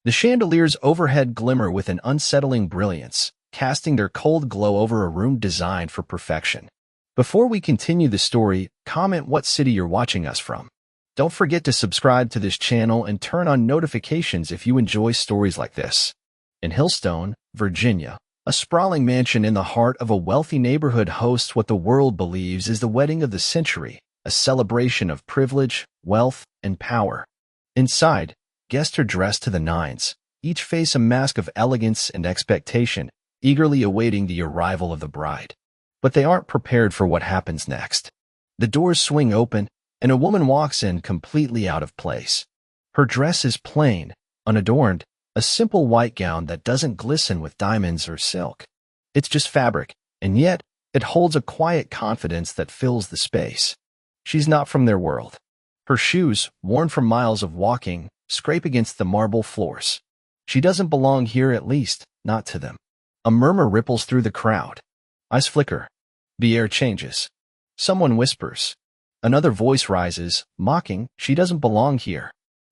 The chandeliers overhead glimmer with an unsettling brilliance, casting their cold glow over a room designed for perfection. Before we continue the story, comment what city you're watching us from. Don't forget to subscribe to this channel and turn on notifications if you enjoy stories like this. In Hillstone, Virginia, a sprawling mansion in the heart of a wealthy neighborhood hosts what the world believes is the wedding of the century, a celebration of privilege, wealth, and power. Inside, guests are dressed to the nines, each face a mask of elegance and expectation, eagerly awaiting the arrival of the bride. But they aren't prepared for what happens next. The doors swing open, and a woman walks in completely out of place. Her dress is plain, unadorned, a simple white gown that doesn't glisten with diamonds or silk. It's just fabric, and yet it holds a quiet confidence that fills the space. She's not from their world. Her shoes, worn from miles of walking, scrape against the marble floors. She doesn't belong here, at least, not to them. A murmur ripples through the crowd. Eyes flicker. The air changes. Someone whispers. Another voice rises, mocking, she doesn't belong here.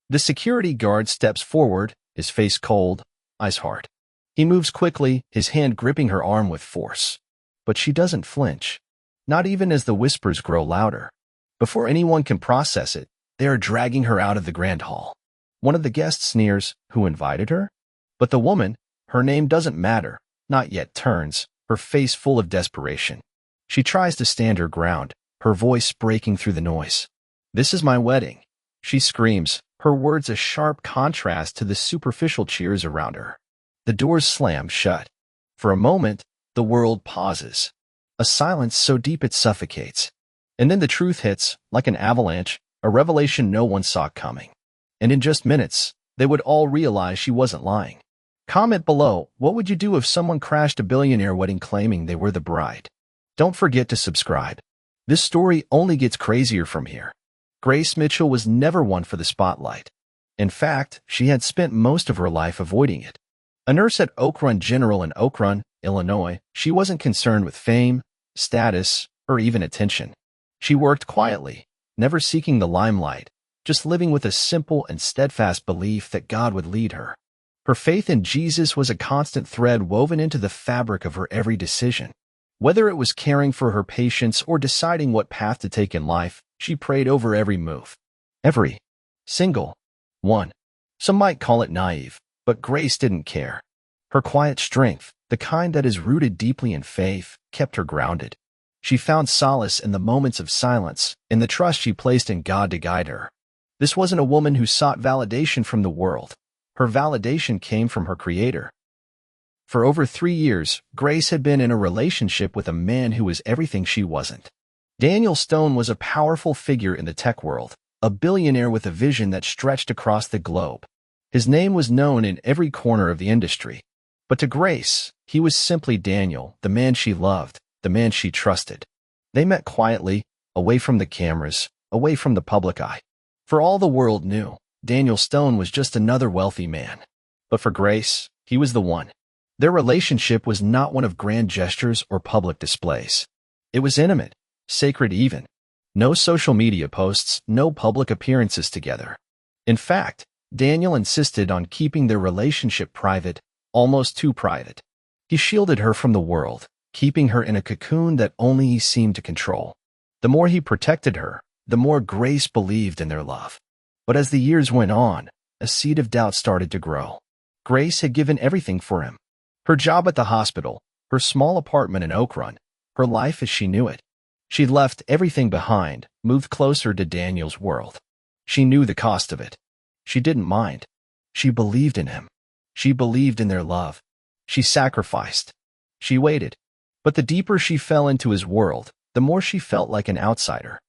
The security guard steps forward, his face cold, eyes hard. He moves quickly, his hand gripping her arm with force. But she doesn't flinch, not even as the whispers grow louder. Before anyone can process it, they are dragging her out of the grand hall. One of the guests sneers, who invited her? But the woman, her name doesn't matter, not yet, turns, her face full of desperation. She tries to stand her ground, her voice breaking through the noise. "This is my wedding," she screams, her words a sharp contrast to the superficial cheers around her. The doors slam shut. For a moment, the world pauses. A silence so deep it suffocates. And then the truth hits, like an avalanche, a revelation no one saw coming. And in just minutes, they would all realize she wasn't lying. Comment below, what would you do if someone crashed a billionaire wedding claiming they were the bride? Don't forget to subscribe. This story only gets crazier from here. Grace Mitchell was never one for the spotlight. In fact, she had spent most of her life avoiding it. A nurse at Oak Run General in Oak Run, Illinois, she wasn't concerned with fame, status, or even attention. She worked quietly, never seeking the limelight, just living with a simple and steadfast belief that God would lead her. Her faith in Jesus was a constant thread woven into the fabric of her every decision. Whether it was caring for her patients or deciding what path to take in life, she prayed over every move. Every single one. Some might call it naive, but Grace didn't care. Her quiet strength, the kind that is rooted deeply in faith, kept her grounded. She found solace in the moments of silence, in the trust she placed in God to guide her. This wasn't a woman who sought validation from the world. Her validation came from her Creator. For over 3 years, Grace had been in a relationship with a man who was everything she wasn't. Daniel Stone was a powerful figure in the tech world, a billionaire with a vision that stretched across the globe. His name was known in every corner of the industry. But to Grace, he was simply Daniel, the man she loved, the man she trusted. They met quietly, away from the cameras, away from the public eye. For all the world knew, Daniel Stone was just another wealthy man. But for Grace, he was the one. Their relationship was not one of grand gestures or public displays. It was intimate, sacred even. No social media posts, no public appearances together. In fact, Daniel insisted on keeping their relationship private, almost too private. He shielded her from the world, keeping her in a cocoon that only he seemed to control. The more he protected her, the more Grace believed in their love. But as the years went on, a seed of doubt started to grow. Grace had given everything for him. Her job at the hospital, her small apartment in Oak Run, her life as she knew it. She'd left everything behind, moved closer to Daniel's world. She knew the cost of it. She didn't mind. She believed in him. She believed in their love. She sacrificed. She waited. But the deeper she fell into his world, the more she felt like an outsider.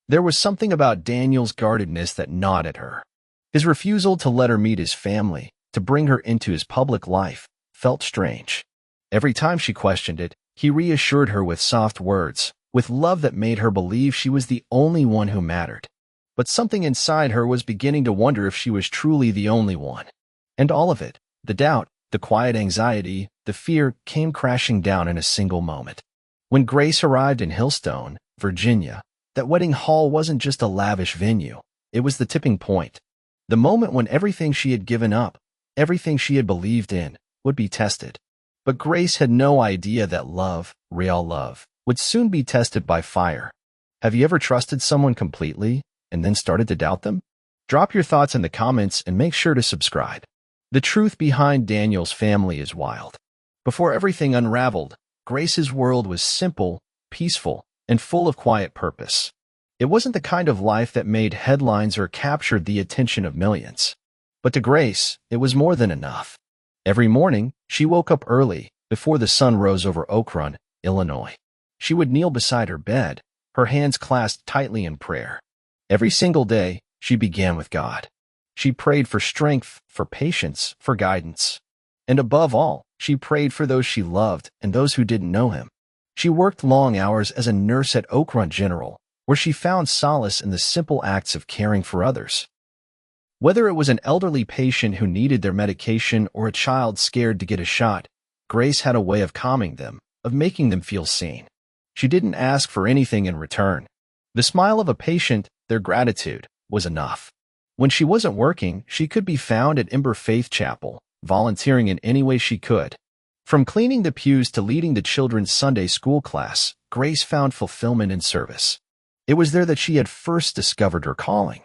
There was something about Daniel's guardedness that gnawed at her. His refusal to let her meet his family, to bring her into his public life, felt strange. Every time she questioned it, he reassured her with soft words, with love that made her believe she was the only one who mattered. But something inside her was beginning to wonder if she was truly the only one. And all of it, the doubt, the quiet anxiety, the fear, came crashing down in a single moment. When Grace arrived in Hillstone, Virginia, that wedding hall wasn't just a lavish venue. It was the tipping point. The moment when everything she had given up, Everything she had believed in would be tested. But Grace had no idea that love, real love, would soon be tested by fire. Have you ever trusted someone completely and then started to doubt them? Drop your thoughts in the comments and make sure to subscribe. The truth behind Daniel's family is wild. Before everything unraveled, Grace's world was simple, peaceful, and full of quiet purpose. It wasn't the kind of life that made headlines or captured the attention of millions. But to Grace, it was more than enough. Every morning, she woke up early, before the sun rose over Oak Run, Illinois. She would kneel beside her bed, her hands clasped tightly in prayer. Every single day, she began with God. She prayed for strength, for patience, for guidance. And above all, she prayed for those she loved and those who didn't know him. She worked long hours as a nurse at Oak Run General, where she found solace in the simple acts of caring for others. Whether it was an elderly patient who needed their medication or a child scared to get a shot, Grace had a way of calming them, of making them feel seen. She didn't ask for anything in return. The smile of a patient, their gratitude, was enough. When she wasn't working, she could be found at Ember Faith Chapel, volunteering in any way she could. From cleaning the pews to leading the children's Sunday school class, Grace found fulfillment in service. It was there that she had first discovered her calling,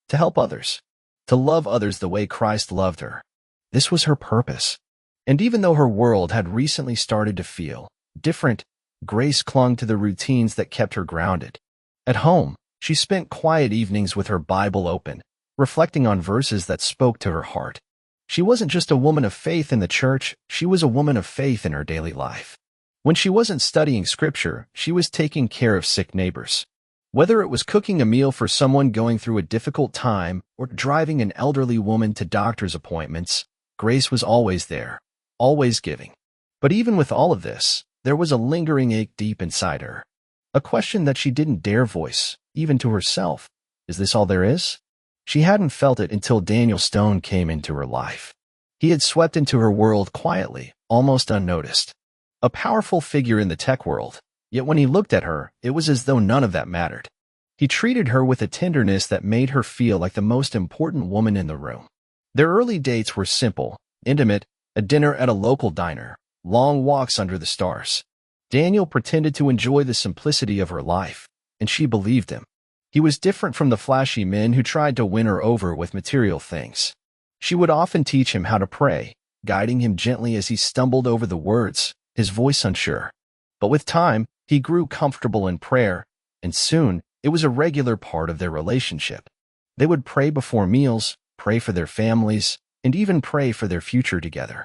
to help others, to love others the way Christ loved her. This was her purpose. And even though her world had recently started to feel different, Grace clung to the routines that kept her grounded. At home, she spent quiet evenings with her Bible open, reflecting on verses that spoke to her heart. She wasn't just a woman of faith in the church, she was a woman of faith in her daily life. When she wasn't studying scripture, she was taking care of sick neighbors. Whether it was cooking a meal for someone going through a difficult time or driving an elderly woman to doctor's appointments, Grace was always there, always giving. But even with all of this, there was a lingering ache deep inside her. A question that she didn't dare voice, even to herself. Is this all there is? She hadn't felt it until Daniel Stone came into her life. He had swept into her world quietly, almost unnoticed. A powerful figure in the tech world, yet when he looked at her, it was as though none of that mattered. He treated her with a tenderness that made her feel like the most important woman in the room. Their early dates were simple, intimate, a dinner at a local diner, long walks under the stars. Daniel pretended to enjoy the simplicity of her life, and she believed him. He was different from the flashy men who tried to win her over with material things. She would often teach him how to pray, guiding him gently as he stumbled over the words, his voice unsure. But with time, he grew comfortable in prayer, and soon it was a regular part of their relationship. They would pray before meals, pray for their families, and even pray for their future together.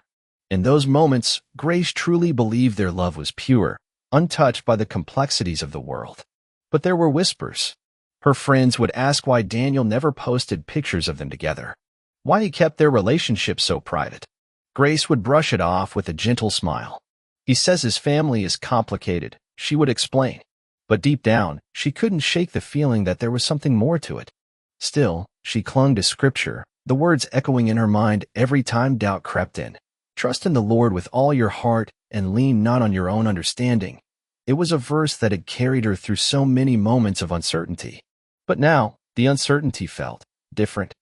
In those moments, Grace truly believed their love was pure, untouched by the complexities of the world. But there were whispers. Her friends would ask why Daniel never posted pictures of them together, why he kept their relationship so private. Grace would brush it off with a gentle smile. He says his family is complicated, she would explain. But deep down, she couldn't shake the feeling that there was something more to it. Still, she clung to scripture, the words echoing in her mind every time doubt crept in. Trust in the Lord with all your heart and lean not on your own understanding. It was a verse that had carried her through so many moments of uncertainty. But now, the uncertainty felt different.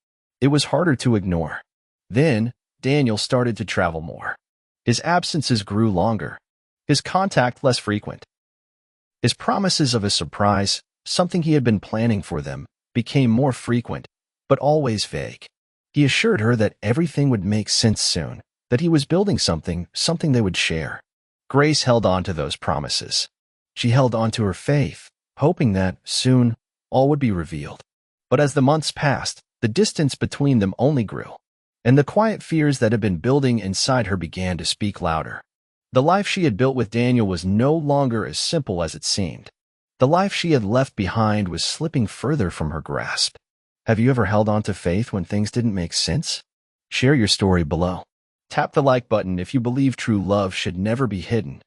It was harder to ignore. Then, Daniel started to travel more. His absences grew longer. His contact less frequent. His promises of a surprise, something he had been planning for them, became more frequent, but always vague. He assured her that everything would make sense soon, that he was building something they would share. Grace held on to those promises. She held on to her faith, hoping that, soon, all would be revealed. But as the months passed, the distance between them only grew, and the quiet fears that had been building inside her began to speak louder. The life she had built with Daniel was no longer as simple as it seemed. The life she had left behind was slipping further from her grasp. Have you ever held on to faith when things didn't make sense? Share your story below. Tap the like button if you believe true love should never be hidden.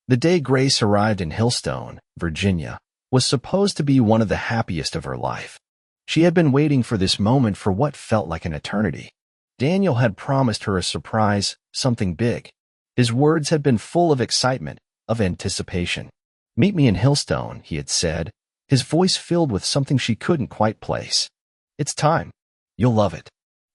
The day Grace arrived in Hillstone, Virginia, was supposed to be one of the happiest of her life. She had been waiting for this moment for what felt like an eternity. Daniel had promised her a surprise, something big. His words had been full of excitement, of anticipation. "Meet me in Hillstone," he had said, his voice filled with something she couldn't quite place. "It's time. You'll love it."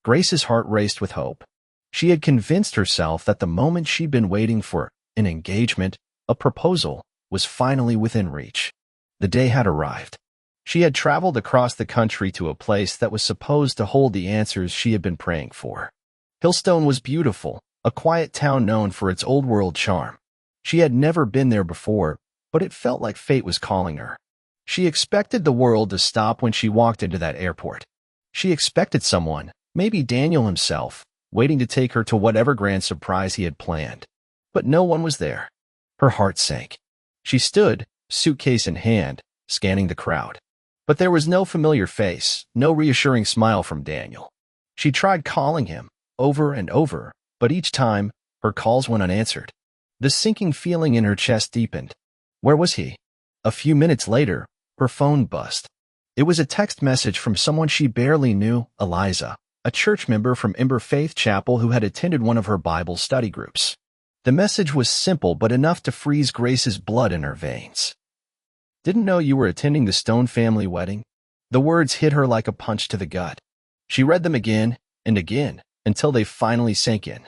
Grace's heart raced with hope. She had convinced herself that the moment she'd been waiting for, an engagement, a proposal, was finally within reach. The day had arrived. She had traveled across the country to a place that was supposed to hold the answers she had been praying for. Hillstone was beautiful, a quiet town known for its old-world charm. She had never been there before, but it felt like fate was calling her. She expected the world to stop when she walked into that airport. She expected someone, maybe Daniel himself, waiting to take her to whatever grand surprise he had planned. But no one was there. Her heart sank. She stood, suitcase in hand, scanning the crowd. But there was no familiar face, no reassuring smile from Daniel. She tried calling him, over and over, but each time, her calls went unanswered. The sinking feeling in her chest deepened. Where was he? A few minutes later, her phone buzzed. It was a text message from someone she barely knew, Eliza, a church member from Ember Faith Chapel who had attended one of her Bible study groups. The message was simple but enough to freeze Grace's blood in her veins. Didn't know you were attending the Stone family wedding? The words hit her like a punch to the gut. She read them again and again until they finally sank in.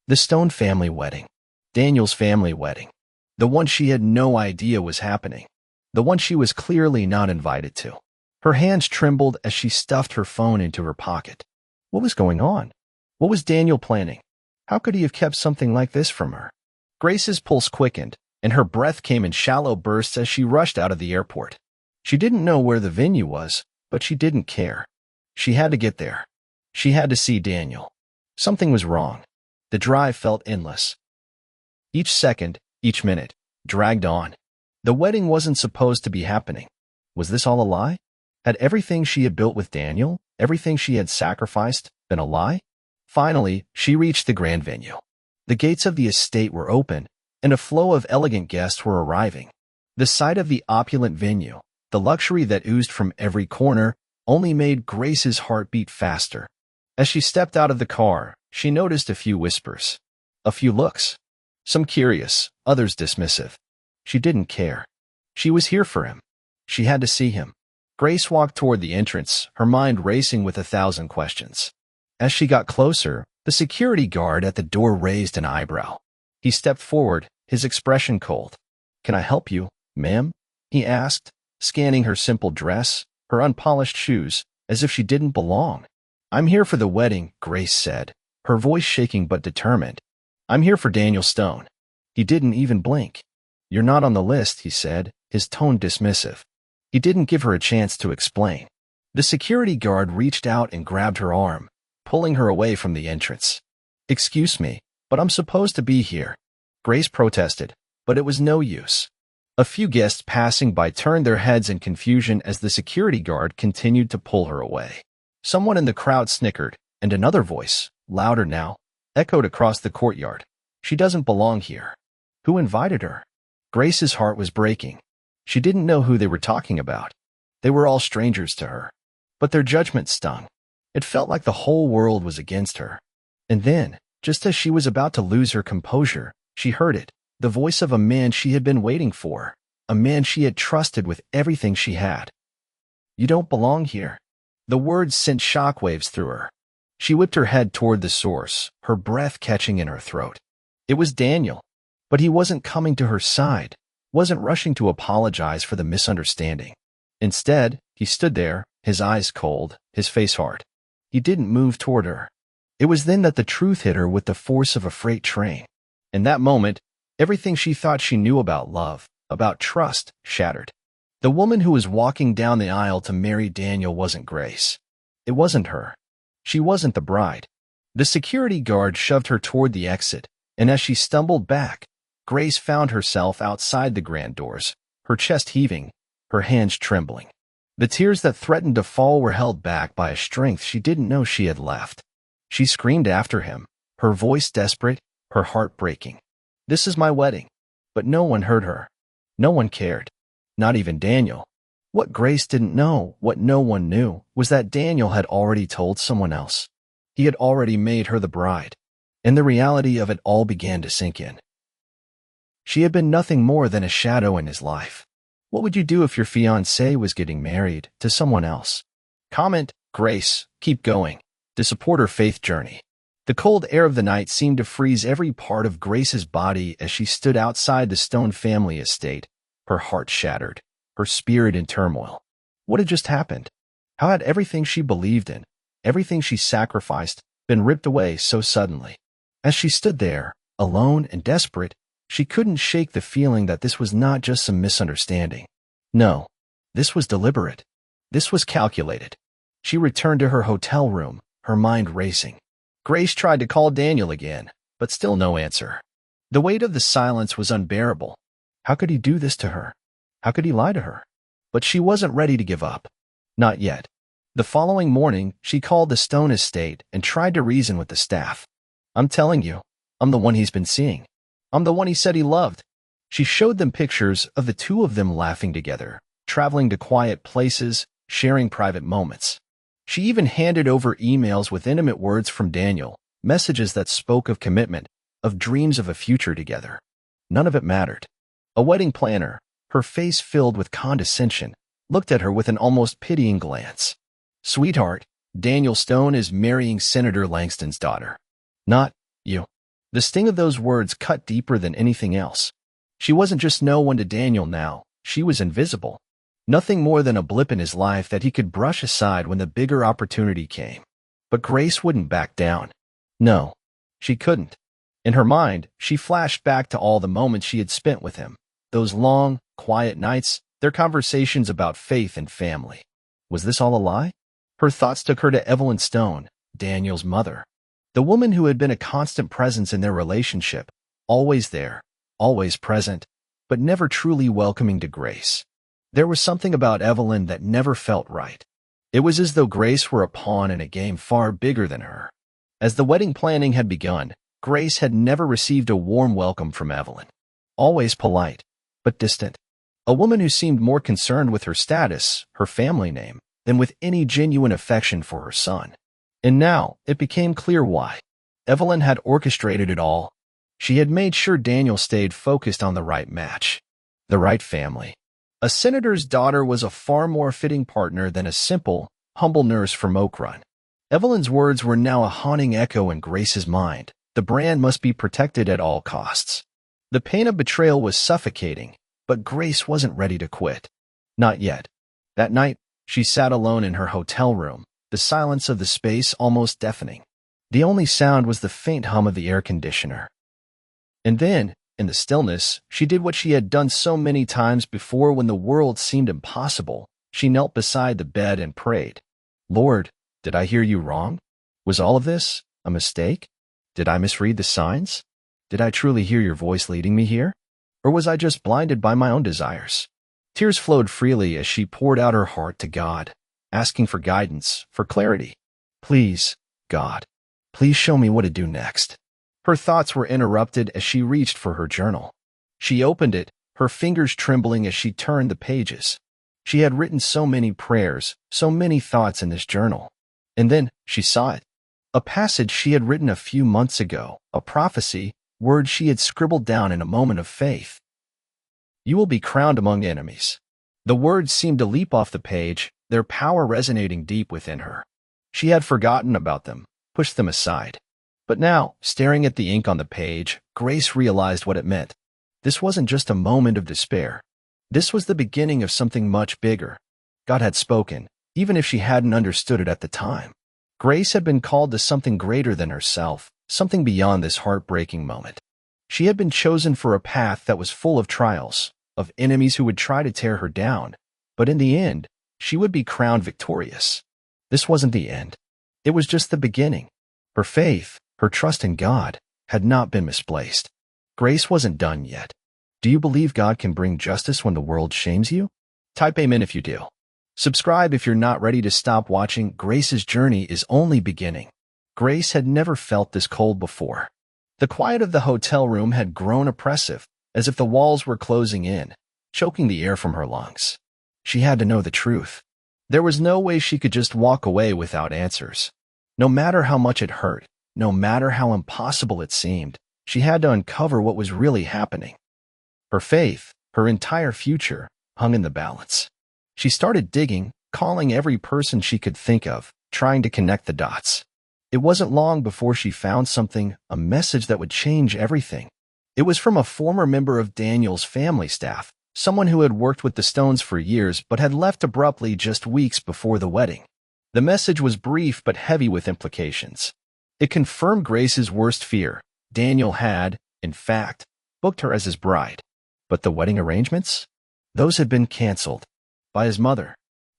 The Stone family wedding. Daniel's family wedding. The one she had no idea was happening. The one she was clearly not invited to. Her hands trembled as she stuffed her phone into her pocket. What was going on? What was Daniel planning? How could he have kept something like this from her? Grace's pulse quickened, and her breath came in shallow bursts as she rushed out of the airport. She didn't know where the venue was, but she didn't care. She had to get there. She had to see Daniel. Something was wrong. The drive felt endless. Each second, each minute, dragged on. The wedding wasn't supposed to be happening. Was this all a lie? Had everything she had built with Daniel, everything she had sacrificed, been a lie? Finally, she reached the grand venue. The gates of the estate were open, and a flow of elegant guests were arriving. The sight of the opulent venue, the luxury that oozed from every corner, only made Grace's heart beat faster. As she stepped out of the car, she noticed a few whispers. A few looks. Some curious, others dismissive. She didn't care. She was here for him. She had to see him. Grace walked toward the entrance, her mind racing with 1,000 questions. As she got closer, the security guard at the door raised an eyebrow. He stepped forward, his expression cold. "Can I help you, ma'am?" he asked, scanning her simple dress, her unpolished shoes, as if she didn't belong. "I'm here for the wedding," Grace said, her voice shaking but determined. "I'm here for Daniel Stone." He didn't even blink. "You're not on the list," he said, his tone dismissive. He didn't give her a chance to explain. The security guard reached out and grabbed her arm, pulling her away from the entrance. "Excuse me, but I'm supposed to be here." Grace protested, but it was no use. A few guests passing by turned their heads in confusion as the security guard continued to pull her away. Someone in the crowd snickered, and another voice, louder now, echoed across the courtyard. "She doesn't belong here." Who invited her? Grace's heart was breaking. She didn't know who they were talking about. They were all strangers to her. But their judgment stung. It felt like the whole world was against her. And then, just as she was about to lose her composure, she heard it, the voice of a man she had been waiting for, a man she had trusted with everything she had. "You don't belong here." The words sent shockwaves through her. She whipped her head toward the source, her breath catching in her throat. It was Daniel. But he wasn't coming to her side, wasn't rushing to apologize for the misunderstanding. Instead, he stood there, his eyes cold, his face hard. He didn't move toward her. It was then that the truth hit her with the force of a freight train. In that moment, everything she thought she knew about love, about trust, shattered. The woman who was walking down the aisle to marry Daniel wasn't Grace. It wasn't her. She wasn't the bride. The security guard shoved her toward the exit, and as she stumbled back, Grace found herself outside the grand doors, her chest heaving, her hands trembling. The tears that threatened to fall were held back by a strength she didn't know she had left. She screamed after him, her voice desperate, her heart breaking. "This is my wedding." But no one heard her. No one cared. Not even Daniel. What Grace didn't know, what no one knew, was that Daniel had already told someone else. He had already made her the bride. And the reality of it all began to sink in. She had been nothing more than a shadow in his life. What would you do if your fiancé was getting married to someone else? Comment, Grace, keep going, to support her faith journey. The cold air of the night seemed to freeze every part of Grace's body as she stood outside the Stone family estate, her heart shattered, her spirit in turmoil. What had just happened? How had everything she believed in, everything she sacrificed, been ripped away so suddenly? As she stood there, alone and desperate, she couldn't shake the feeling that this was not just some misunderstanding. No, this was deliberate. This was calculated. She returned to her hotel room, her mind racing. Grace tried to call Daniel again, but still no answer. The weight of the silence was unbearable. How could he do this to her? How could he lie to her? But she wasn't ready to give up. Not yet. The following morning, she called the Stone estate and tried to reason with the staff. "I'm telling you, I'm the one he's been seeing. I'm the one he said he loved." She showed them pictures of the two of them laughing together, traveling to quiet places, sharing private moments. She even handed over emails with intimate words from Daniel, messages that spoke of commitment, of dreams of a future together. None of it mattered. A wedding planner, her face filled with condescension, looked at her with an almost pitying glance. "Sweetheart, Daniel Stone is marrying Senator Langston's daughter. Not you." The sting of those words cut deeper than anything else. She wasn't just no one to Daniel now, she was invisible. Nothing more than a blip in his life that he could brush aside when the bigger opportunity came. But Grace wouldn't back down. No, she couldn't. In her mind, she flashed back to all the moments she had spent with him. Those long, quiet nights, their conversations about faith and family. Was this all a lie? Her thoughts took her to Evelyn Stone, Daniel's mother. The woman who had been a constant presence in their relationship, always there, always present, but never truly welcoming to Grace. There was something about Evelyn that never felt right. It was as though Grace were a pawn in a game far bigger than her. As the wedding planning had begun, Grace had never received a warm welcome from Evelyn. Always polite, but distant. A woman who seemed more concerned with her status, her family name, than with any genuine affection for her son. And now, it became clear why. Evelyn had orchestrated it all. She had made sure Daniel stayed focused on the right match, the right family. A senator's daughter was a far more fitting partner than a simple, humble nurse from Oak Run. Evelyn's words were now a haunting echo in Grace's mind. The brand must be protected at all costs. The pain of betrayal was suffocating, but Grace wasn't ready to quit. Not yet. That night, she sat alone in her hotel room, the silence of the space almost deafening. The only sound was the faint hum of the air conditioner. And then, in the stillness, she did what she had done so many times before when the world seemed impossible. She knelt beside the bed and prayed. "Lord, did I hear you wrong? Was all of this a mistake? Did I misread the signs? Did I truly hear your voice leading me here? Or was I just blinded by my own desires?" Tears flowed freely as she poured out her heart to God, asking for guidance, for clarity. "Please, God, please show me what to do next." Her thoughts were interrupted as she reached for her journal. She opened it, her fingers trembling as she turned the pages. She had written so many prayers, so many thoughts in this journal. And then she saw it. A passage she had written a few months ago, a prophecy, words she had scribbled down in a moment of faith. "You will be crowned among enemies." The words seemed to leap off the page, their power resonating deep within her. She had forgotten about them, pushed them aside. But now, staring at the ink on the page, Grace realized what it meant. This wasn't just a moment of despair. This was the beginning of something much bigger. God had spoken, even if she hadn't understood it at the time. Grace had been called to something greater than herself, something beyond this heartbreaking moment. She had been chosen for a path that was full of trials, of enemies who would try to tear her down, but in the end, she would be crowned victorious. This wasn't the end. It was just the beginning. Her faith, her trust in God, had not been misplaced. Grace wasn't done yet. Do you believe God can bring justice when the world shames you? Type amen if you do. Subscribe if you're not ready to stop watching. Grace's journey is only beginning. Grace had never felt this cold before. The quiet of the hotel room had grown oppressive, as if the walls were closing in, choking the air from her lungs. She had to know the truth. There was no way she could just walk away without answers. No matter how much it hurt, no matter how impossible it seemed, she had to uncover what was really happening. Her faith, her entire future, hung in the balance. She started digging, calling every person she could think of, trying to connect the dots. It wasn't long before she found something, a message that would change everything. It was from a former member of Daniel's family staff, someone who had worked with the Stones for years but had left abruptly just weeks before the wedding. The message was brief but heavy with implications. It confirmed Grace's worst fear. Daniel had, in fact, booked her as his bride. But the wedding arrangements? Those had been canceled by his mother.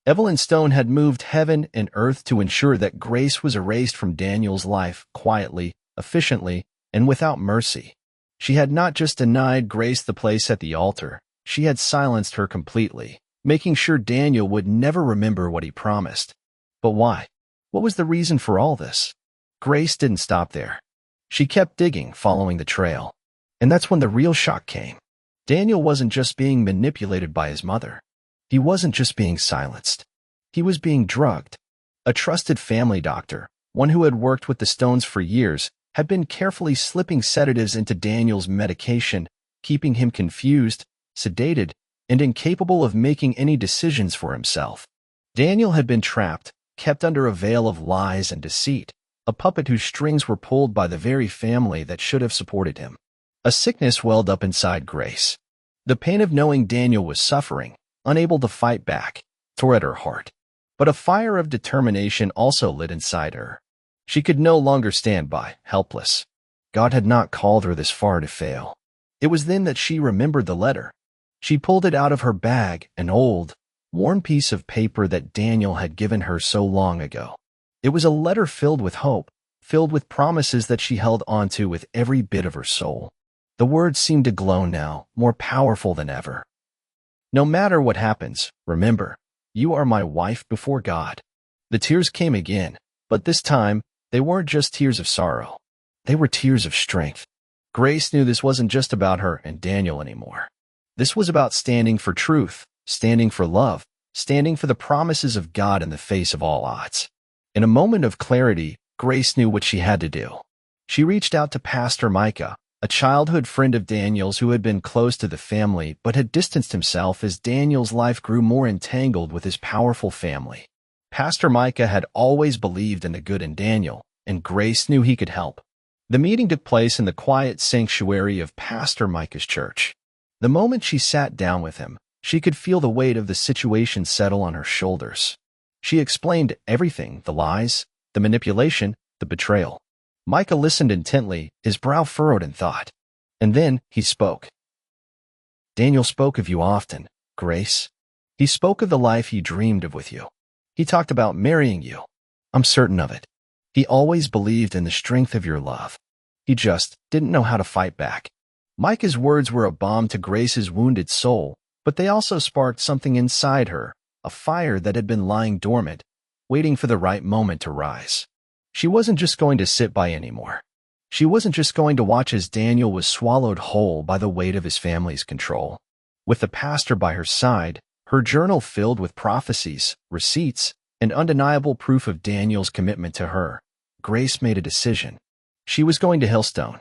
Evelyn Stone had moved heaven and earth to ensure that Grace was erased from Daniel's life quietly, efficiently, and without mercy. She had not just denied Grace the place at the altar, she had silenced her completely, making sure Daniel would never remember what he promised. But why? What was the reason for all this? Grace didn't stop there. She kept digging, following the trail. And that's when the real shock came. Daniel wasn't just being manipulated by his mother. He wasn't just being silenced. He was being drugged. A trusted family doctor, one who had worked with the Stones for years, had been carefully slipping sedatives into Daniel's medication, keeping him confused, sedated, and incapable of making any decisions for himself. Daniel had been trapped, kept under a veil of lies and deceit, a puppet whose strings were pulled by the very family that should have supported him. A sickness welled up inside Grace. The pain of knowing Daniel was suffering, unable to fight back, tore at her heart. But a fire of determination also lit inside her. She could no longer stand by, helpless. God had not called her this far to fail. It was then that she remembered the letter. She pulled it out of her bag, an old, worn piece of paper that Daniel had given her so long ago. It was a letter filled with hope, filled with promises that she held onto with every bit of her soul. The words seemed to glow now, more powerful than ever. No matter what happens, remember, you are my wife before God. The tears came again, but this time, they weren't just tears of sorrow. They were tears of strength. Grace knew this wasn't just about her and Daniel anymore. This was about standing for truth, standing for love, standing for the promises of God in the face of all odds. In a moment of clarity, Grace knew what she had to do. She reached out to Pastor Micah, a childhood friend of Daniel's who had been close to the family but had distanced himself as Daniel's life grew more entangled with his powerful family. Pastor Micah had always believed in the good in Daniel, and Grace knew he could help. The meeting took place in the quiet sanctuary of Pastor Micah's church. The moment she sat down with him, she could feel the weight of the situation settle on her shoulders. She explained everything, the lies, the manipulation, the betrayal. Micah listened intently, his brow furrowed in thought. And then he spoke. Daniel spoke of you often, Grace. He spoke of the life he dreamed of with you. He talked about marrying you. I'm certain of it. He always believed in the strength of your love. He just didn't know how to fight back. Micah's words were a balm to Grace's wounded soul, but they also sparked something inside her, a fire that had been lying dormant, waiting for the right moment to rise. She wasn't just going to sit by anymore. She wasn't just going to watch as Daniel was swallowed whole by the weight of his family's control. With the pastor by her side, her journal filled with prophecies, receipts, and undeniable proof of Daniel's commitment to her, Grace made a decision. She was going to Hillstone.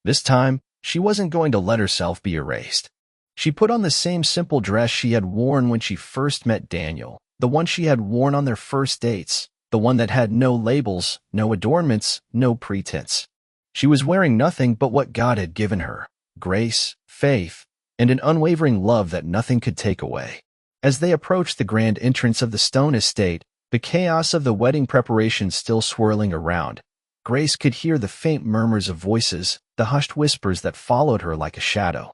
This time, she wasn't going to let herself be erased. She put on the same simple dress she had worn when she first met Daniel, the one she had worn on their first dates, the one that had no labels, no adornments, no pretense. She was wearing nothing but what God had given her, grace, faith, and an unwavering love that nothing could take away. As they approached the grand entrance of the Stone estate, the chaos of the wedding preparations still swirling around, Grace could hear the faint murmurs of voices, the hushed whispers that followed her like a shadow.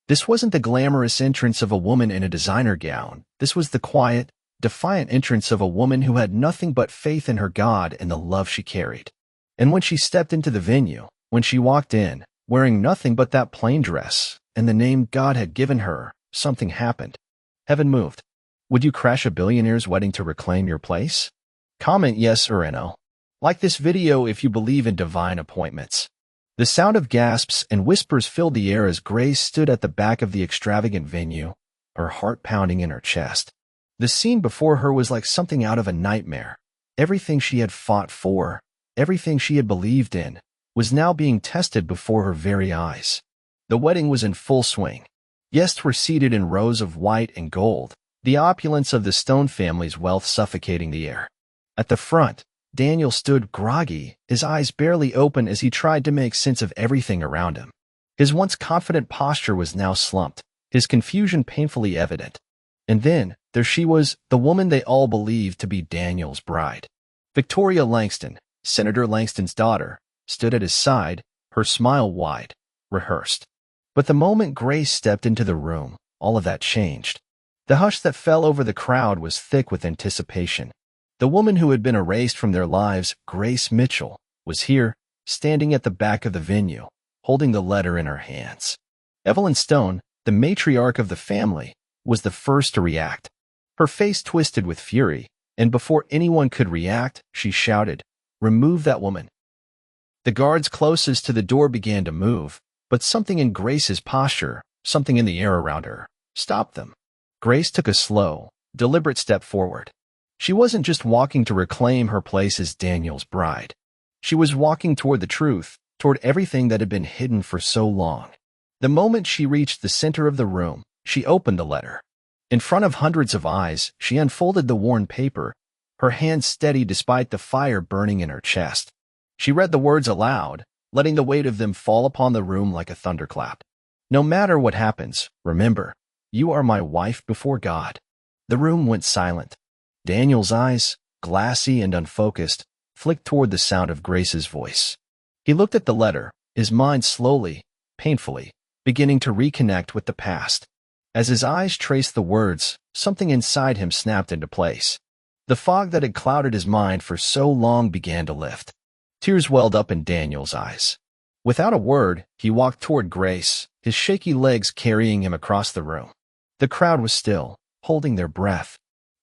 This wasn't the glamorous entrance of a woman in a designer gown. This was the quiet, defiant entrance of a woman who had nothing but faith in her God and the love she carried. And when she stepped into the venue, when she walked in, wearing nothing but that plain dress and the name God had given her, something happened. Heaven moved. Would you crash a billionaire's wedding to reclaim your place? Comment yes or no. Like this video if you believe in divine appointments. The sound of gasps and whispers filled the air as Grace stood at the back of the extravagant venue, her heart pounding in her chest. The scene before her was like something out of a nightmare. Everything she had fought for, everything she had believed in, was now being tested before her very eyes. The wedding was in full swing. Guests were seated in rows of white and gold, the opulence of the Stone family's wealth suffocating the air. At the front, Daniel stood groggy, his eyes barely open as he tried to make sense of everything around him. His once confident posture was now slumped, his confusion painfully evident. And then, there she was, the woman they all believed to be Daniel's bride. Victoria Langston, Senator Langston's daughter, stood at his side, her smile wide, rehearsed. But the moment Grace stepped into the room, all of that changed. The hush that fell over the crowd was thick with anticipation. The woman who had been erased from their lives, Grace Mitchell, was here, standing at the back of the venue, holding the letter in her hands. Evelyn Stone, the matriarch of the family, was the first to react. Her face twisted with fury, and before anyone could react, she shouted, "Remove that woman." The guards closest to the door began to move, but something in Grace's posture, something in the air around her, stopped them. Grace took a slow, deliberate step forward. She wasn't just walking to reclaim her place as Daniel's bride. She was walking toward the truth, toward everything that had been hidden for so long. The moment she reached the center of the room, she opened the letter. In front of hundreds of eyes, she unfolded the worn paper, her hands steady despite the fire burning in her chest. She read the words aloud, letting the weight of them fall upon the room like a thunderclap. "No matter what happens, remember, you are my wife before God." The room went silent. Daniel's eyes, glassy and unfocused, flicked toward the sound of Grace's voice. He looked at the letter, his mind slowly, painfully, beginning to reconnect with the past. As his eyes traced the words, something inside him snapped into place. The fog that had clouded his mind for so long began to lift. Tears welled up in Daniel's eyes. Without a word, he walked toward Grace, his shaky legs carrying him across the room. The crowd was still, holding their breath.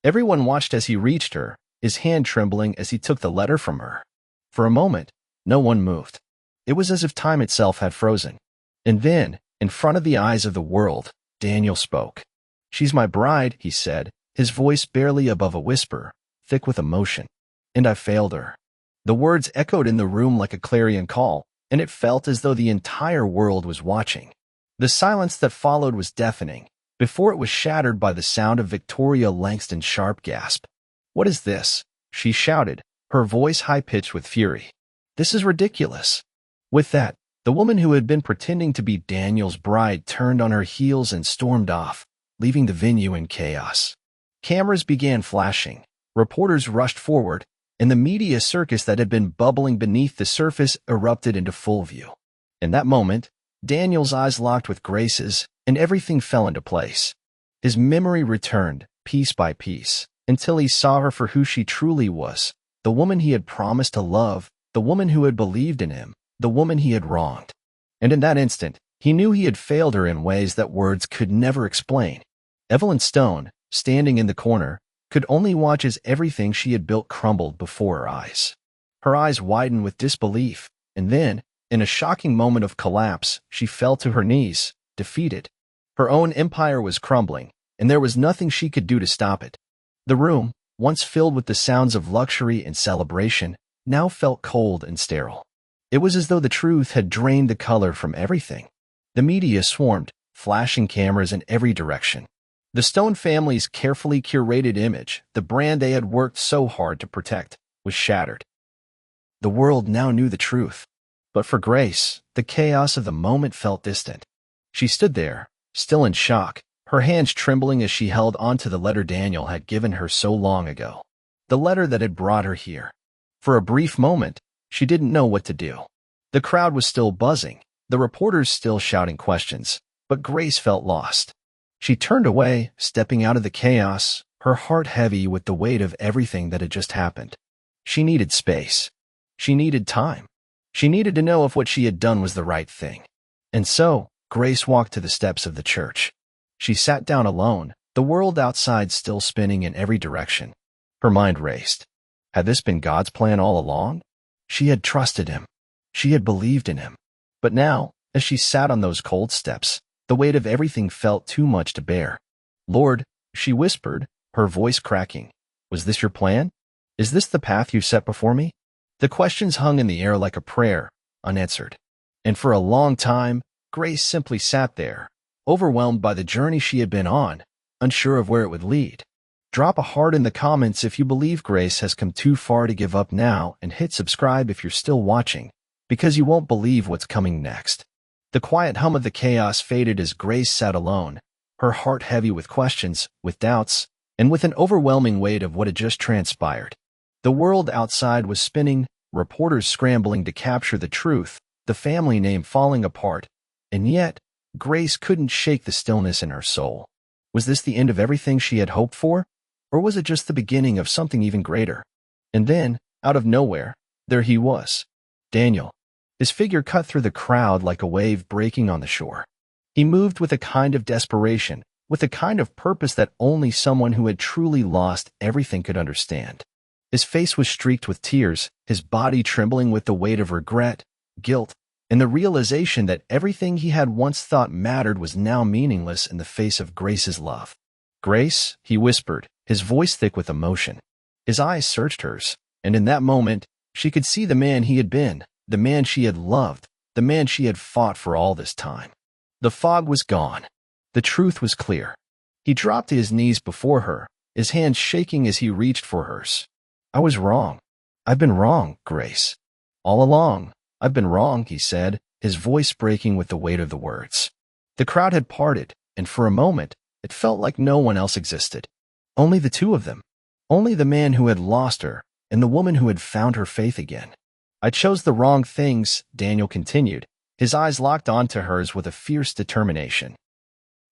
Everyone watched as he reached her, his hand trembling as he took the letter from her. For a moment, no one moved. It was as if time itself had frozen. And then, in front of the eyes of the world, Daniel spoke. "She's my bride," he said, his voice barely above a whisper, thick with emotion. "And I failed her." The words echoed in the room like a clarion call, and it felt as though the entire world was watching. The silence that followed was deafening, before it was shattered by the sound of Victoria Langston's sharp gasp. "What is this?" she shouted, her voice high-pitched with fury. "This is ridiculous." With that, the woman who had been pretending to be Daniel's bride turned on her heels and stormed off, leaving the venue in chaos. Cameras began flashing, reporters rushed forward, and the media circus that had been bubbling beneath the surface erupted into full view. In that moment, Daniel's eyes locked with Grace's, and everything fell into place. His memory returned, piece by piece, until he saw her for who she truly was, the woman he had promised to love, the woman who had believed in him, the woman he had wronged. And in that instant, he knew he had failed her in ways that words could never explain. Evelyn Stone, standing in the corner, could only watch as everything she had built crumbled before her eyes. Her eyes widened with disbelief, and then, in a shocking moment of collapse, she fell to her knees, defeated. Her own empire was crumbling, and there was nothing she could do to stop it. The room, once filled with the sounds of luxury and celebration, now felt cold and sterile. It was as though the truth had drained the color from everything. The media swarmed, flashing cameras in every direction. The Stone family's carefully curated image, the brand they had worked so hard to protect, was shattered. The world now knew the truth. But for Grace, the chaos of the moment felt distant. She stood there, still in shock, her hands trembling as she held onto the letter Daniel had given her so long ago. The letter that had brought her here. For a brief moment, she didn't know what to do. The crowd was still buzzing, the reporters still shouting questions, but Grace felt lost. She turned away, stepping out of the chaos, her heart heavy with the weight of everything that had just happened. She needed space. She needed time. She needed to know if what she had done was the right thing. And so, Grace walked to the steps of the church. She sat down alone, the world outside still spinning in every direction. Her mind raced. Had this been God's plan all along? She had trusted him. She had believed in him. But now, as she sat on those cold steps, the weight of everything felt too much to bear. "Lord," she whispered, her voice cracking, "was this your plan? Is this the path you set before me?" The questions hung in the air like a prayer, unanswered. And for a long time, Grace simply sat there, overwhelmed by the journey she had been on, unsure of where it would lead. Drop a heart in the comments if you believe Grace has come too far to give up now, and hit subscribe if you're still watching, because you won't believe what's coming next. The quiet hum of the chaos faded as Grace sat alone, her heart heavy with questions, with doubts, and with an overwhelming weight of what had just transpired. The world outside was spinning, reporters scrambling to capture the truth, the family name falling apart, and yet, Grace couldn't shake the stillness in her soul. Was this the end of everything she had hoped for? Or was it just the beginning of something even greater? And then, out of nowhere, there he was, Daniel. His figure cut through the crowd like a wave breaking on the shore. He moved with a kind of desperation, with a kind of purpose that only someone who had truly lost everything could understand. His face was streaked with tears, his body trembling with the weight of regret, guilt, and the realization that everything he had once thought mattered was now meaningless in the face of Grace's love. "Grace," he whispered, his voice thick with emotion. His eyes searched hers, and in that moment, she could see the man he had been, the man she had loved, the man she had fought for all this time. The fog was gone. The truth was clear. He dropped to his knees before her, his hands shaking as he reached for hers. "I was wrong. I've been wrong, Grace. All along, I've been wrong," he said, his voice breaking with the weight of the words. The crowd had parted, and for a moment, it felt like no one else existed. Only the two of them. Only the man who had lost her, and the woman who had found her faith again. "I chose the wrong things," Daniel continued, his eyes locked onto hers with a fierce determination.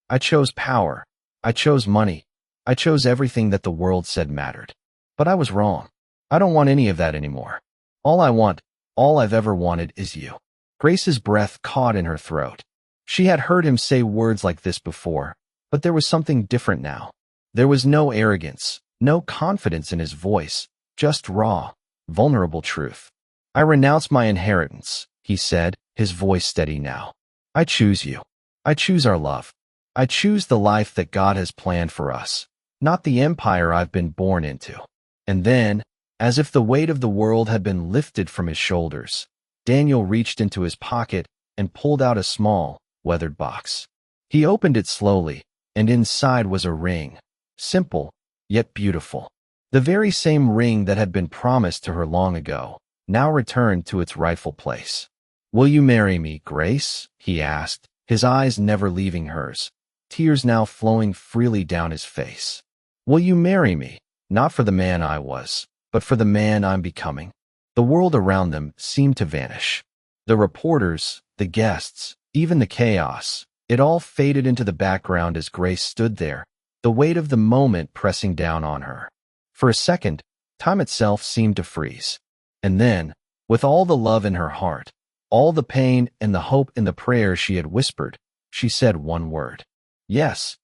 "I chose power. I chose money. I chose everything that the world said mattered. But I was wrong. I don't want any of that anymore. All I want, all I've ever wanted is you." Grace's breath caught in her throat. She had heard him say words like this before, but there was something different now. There was no arrogance, no confidence in his voice, just raw, vulnerable truth. "I renounce my inheritance," he said, his voice steady now. "I choose you. I choose our love. I choose the life that God has planned for us, not the empire I've been born into." And then, as if the weight of the world had been lifted from his shoulders, Daniel reached into his pocket and pulled out a small, weathered box. He opened it slowly, and inside was a ring, simple, yet beautiful. The very same ring that had been promised to her long ago, now returned to its rightful place. "Will you marry me, Grace?" he asked, his eyes never leaving hers, tears now flowing freely down his face. "Will you marry me, not for the man I was, but for the man I'm becoming?" The world around them seemed to vanish. The reporters, the guests, even the chaos, it all faded into the background as Grace stood there, the weight of the moment pressing down on her. For a second, time itself seemed to freeze. And then, with all the love in her heart, all the pain and the hope in the prayer she had whispered, she said one word. "Yes.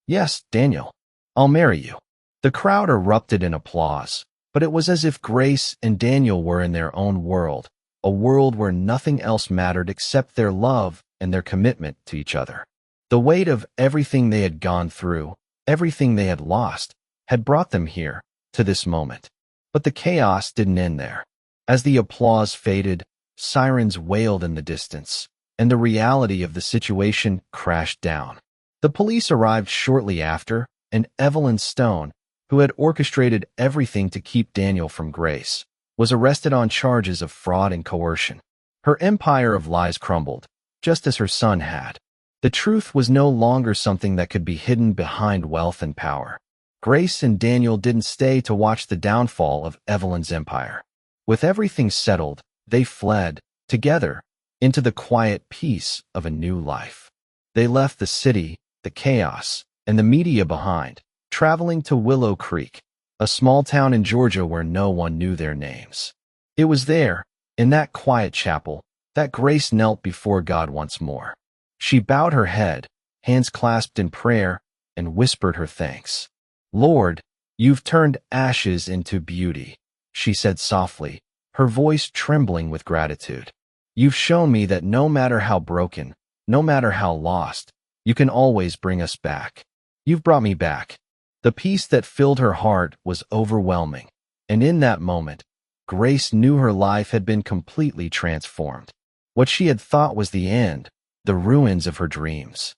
Yes, Daniel. I'll marry you." The crowd erupted in applause, but it was as if Grace and Daniel were in their own world, a world where nothing else mattered except their love and their commitment to each other. The weight of everything they had gone through, everything they had lost, had brought them here, to this moment. But the chaos didn't end there. As the applause faded, sirens wailed in the distance, and the reality of the situation crashed down. The police arrived shortly after, and Evelyn Stone, who had orchestrated everything to keep Daniel from Grace, was arrested on charges of fraud and coercion. Her empire of lies crumbled, just as her son had. The truth was no longer something that could be hidden behind wealth and power. Grace and Daniel didn't stay to watch the downfall of Evelyn's empire. With everything settled, they fled, together, into the quiet peace of a new life. They left the city, the chaos, and the media behind, traveling to Willow Creek, a small town in Georgia where no one knew their names. It was there, in that quiet chapel, that Grace knelt before God once more. She bowed her head, hands clasped in prayer, and whispered her thanks. "Lord, you've turned ashes into beauty," she said softly, her voice trembling with gratitude. "You've shown me that no matter how broken, no matter how lost, you can always bring us back. You've brought me back." The peace that filled her heart was overwhelming, and in that moment, Grace knew her life had been completely transformed. What she had thought was the end, the ruins of her dreams,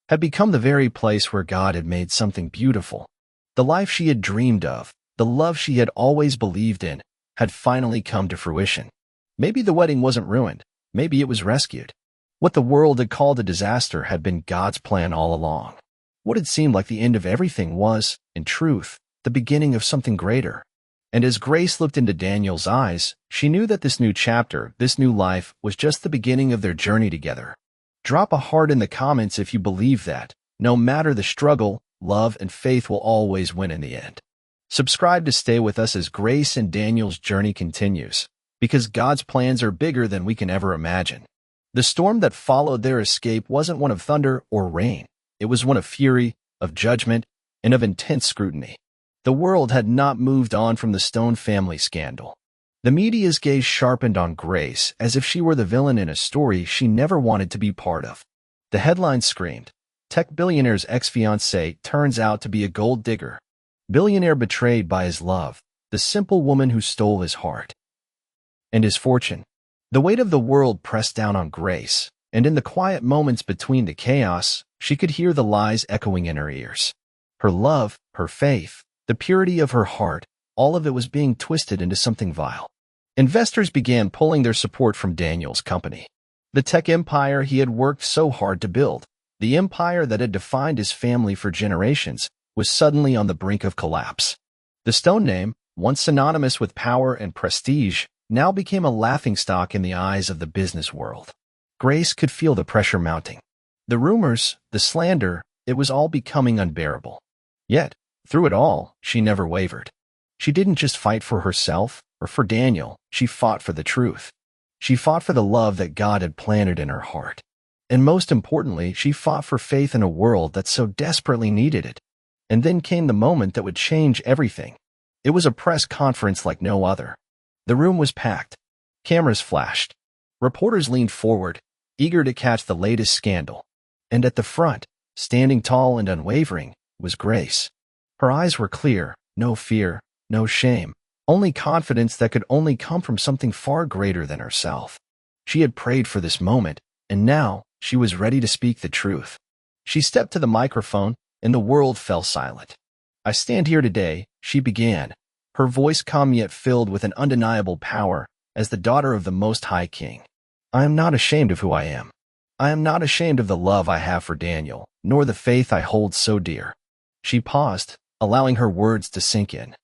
had become the very place where God had made something beautiful. The life she had dreamed of, the love she had always believed in, had finally come to fruition. Maybe the wedding wasn't ruined. Maybe it was rescued. What the world had called a disaster had been God's plan all along. What had seemed like the end of everything was, in truth, the beginning of something greater. And as Grace looked into Daniel's eyes, she knew that this new chapter, this new life, was just the beginning of their journey together. Drop a heart in the comments if you believe that, no matter the struggle, love and faith will always win in the end. Subscribe to stay with us as Grace and Daniel's journey continues, because God's plans are bigger than we can ever imagine. The storm that followed their escape wasn't one of thunder or rain. It was one of fury, of judgment, and of intense scrutiny. The world had not moved on from the Stone family scandal. The media's gaze sharpened on Grace as if she were the villain in a story she never wanted to be part of. The headlines screamed, "Tech billionaire's ex-fiancée turns out to be a gold digger. Billionaire betrayed by his love, the simple woman who stole his heart and his fortune." The weight of the world pressed down on Grace, and in the quiet moments between the chaos, she could hear the lies echoing in her ears. Her love, her faith, the purity of her heart, all of it was being twisted into something vile. Investors began pulling their support from Daniel's company. The tech empire he had worked so hard to build, the empire that had defined his family for generations, was suddenly on the brink of collapse. The Stone name, once synonymous with power and prestige, now became a laughingstock in the eyes of the business world. Grace could feel the pressure mounting. The rumors, the slander, it was all becoming unbearable. Yet, through it all, she never wavered. She didn't just fight for herself or for Daniel, she fought for the truth. She fought for the love that God had planted in her heart. And most importantly, she fought for faith in a world that so desperately needed it. And then came the moment that would change everything. It was a press conference like no other. The room was packed. Cameras flashed. Reporters leaned forward, eager to catch the latest scandal. And at the front, standing tall and unwavering, was Grace. Her eyes were clear, no fear, no shame, only confidence that could only come from something far greater than herself. She had prayed for this moment, and now she was ready to speak the truth. She stepped to the microphone, and the world fell silent. "I stand here today," she began, her voice calm yet filled with an undeniable power, "as the daughter of the Most High King. I am not ashamed of who I am. I am not ashamed of the love I have for Daniel, nor the faith I hold so dear." She paused, allowing her words to sink in.